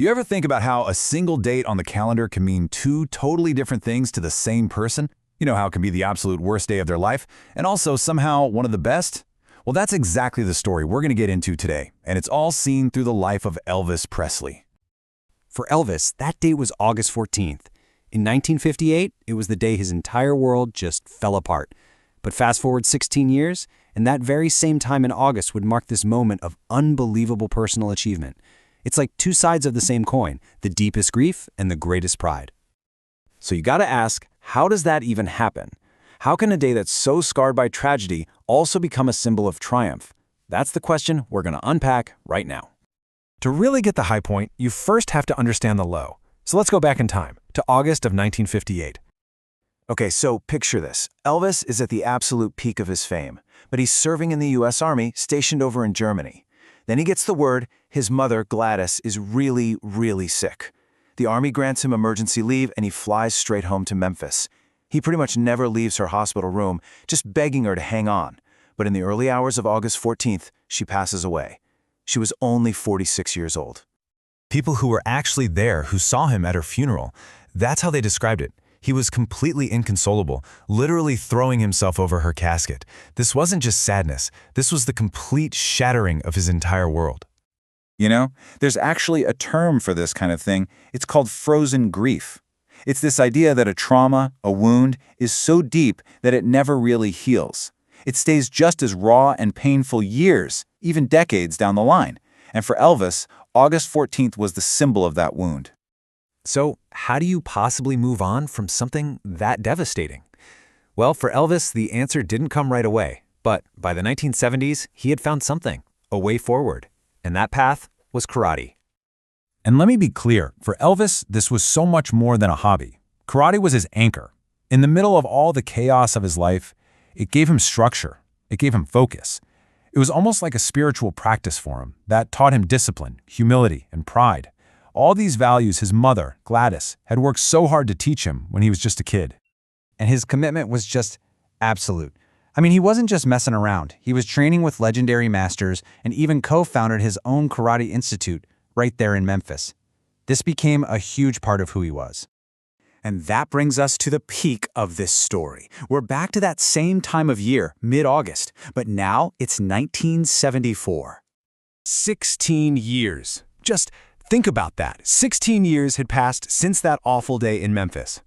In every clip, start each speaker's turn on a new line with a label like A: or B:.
A: You ever think about how a single date on the calendar can mean two totally different things to the same person? You know how it can be the absolute worst day of their life, and also somehow one of the best? Well, that's exactly the story we're going to get into today, and it's all seen through the life of Elvis Presley.
B: For Elvis, that date was August 14th. In 1958, it was the day his entire world just fell apart. But fast forward 16 years, and that very same time in August would mark this moment of unbelievable personal achievement. It's like two sides of the same coin, the deepest grief and the greatest pride. So you gotta ask, how does that even happen? How can a day that's so scarred by tragedy also become a symbol of triumph? That's the question we're gonna unpack right now.
C: To really get the high point, you first have to understand the low. So let's go back in time, to August of 1958.
D: Okay, so picture this. Elvis is at the absolute peak of his fame, but he's serving in the U.S. Army stationed over in Germany. Then he gets the word his mother, Gladys, is really sick. The Army grants him emergency leave and he flies straight home to Memphis. He pretty much never leaves her hospital room, just begging her to hang on. But in the early hours of August 14th, she passes away. She was only 46 years old.
C: People who were actually there who saw him at her funeral, that's how they described it. He was completely inconsolable, literally throwing himself over her casket. This wasn't just sadness, this was the complete shattering of his entire world.
A: You know, there's actually a term for this kind of thing. It's called frozen grief. It's this idea that a trauma, a wound, is so deep that it never really heals. It stays just as raw and painful years, even decades down the line. And for Elvis, August 14th was the symbol of that wound.
C: So, how do you possibly move on from something that devastating? Well, for Elvis, the answer didn't come right away. But by the 1970s, he had found something, a way forward. And that path was karate.
E: And let me be clear, for Elvis, this was so much more than a hobby. Karate was his anchor. In the middle of all the chaos of his life, it gave him structure. It gave him focus. It was almost like a spiritual practice for him that taught him discipline, humility, and pride. All these values his mother, Gladys, had worked so hard to teach him when he was just a kid.
B: And his commitment was just absolute. I mean, he wasn't just messing around. He was training with legendary masters and even co-founded his own karate institute right there in Memphis. This became a huge part of who he was.
D: And that brings us to the peak of this story. We're back to that same time of year, mid-August, but now it's 1974.
C: 16 years. Just think about that. 16 years had passed since that awful day in Memphis.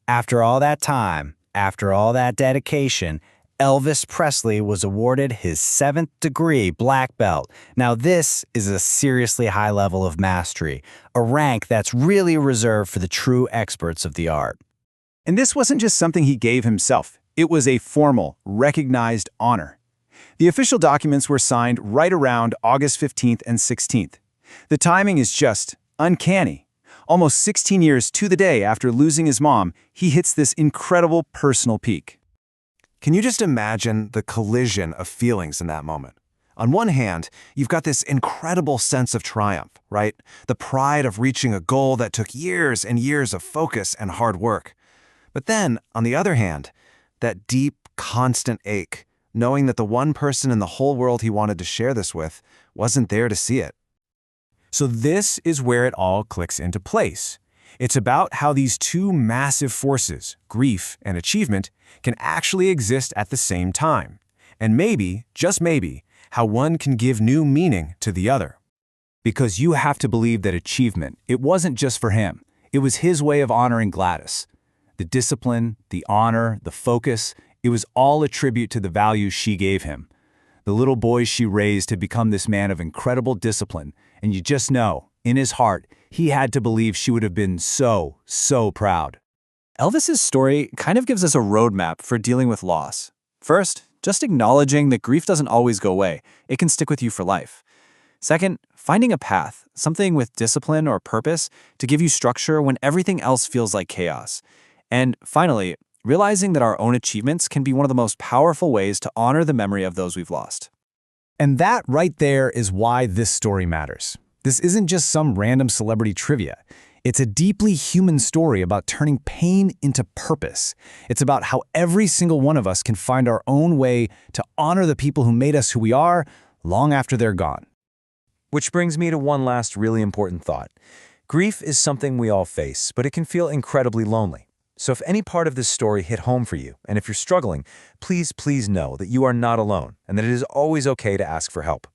F: After all that time, after all that dedication, Elvis Presley was awarded his 7th degree black belt. Now this is a seriously high level of mastery, a rank that's really reserved for the true experts of the art.
D: And this wasn't just something he gave himself. It was a formal, recognized honor. The official documents were signed right around August 15th and 16th. The timing is just uncanny. Almost 16 years to the day after losing his mom, he hits this incredible personal peak.
C: Can you just imagine the collision of feelings in that moment? On one hand, you've got this incredible sense of triumph, right? The pride of reaching a goal that took years and years of focus and hard work. But then, on the other hand, that deep, constant ache, knowing that the one person in the whole world he wanted to share this with wasn't there to see it. So this is where it all clicks into place. It's about how these two massive forces, grief and achievement, can actually exist at the same time. And maybe, just maybe, how one can give new meaning to the other.
D: Because you have to believe that achievement, it wasn't just for him. It was his way of honoring Gladys. The discipline, the honor, the focus, it was all a tribute to the values she gave him. The little boy she raised had become this man of incredible discipline, and you just know, in his heart, he had to believe she would have been so proud.
B: Elvis's story kind of gives us a roadmap for dealing with loss. First, just acknowledging that grief doesn't always go away. It can stick with you for life. Second, finding a path, something with discipline or purpose to give you structure when everything else feels like chaos. And finally, realizing that our own achievements can be one of the most powerful ways to honor the memory of those we've lost.
E: And that right there is why this story matters. This isn't just some random celebrity trivia. It's a deeply human story about turning pain into purpose. It's about how every single one of us can find our own way to honor the people who made us who we are long after they're gone.
D: Which brings me to one last really important thought. Grief is something we all face, but it can feel incredibly lonely. So if any part of this story hit home for you, and if you're struggling, please know that you are not alone and that it is always okay to ask for help.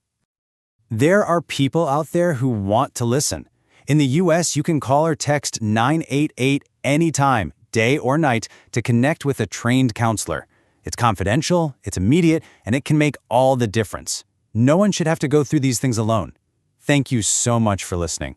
F: There are people out there who want to listen. In the US, you can call or text 988 anytime, day or night, to connect with a trained counselor. It's confidential, it's immediate, and it can make all the difference. No one should have to go through these things alone. Thank you so much for listening.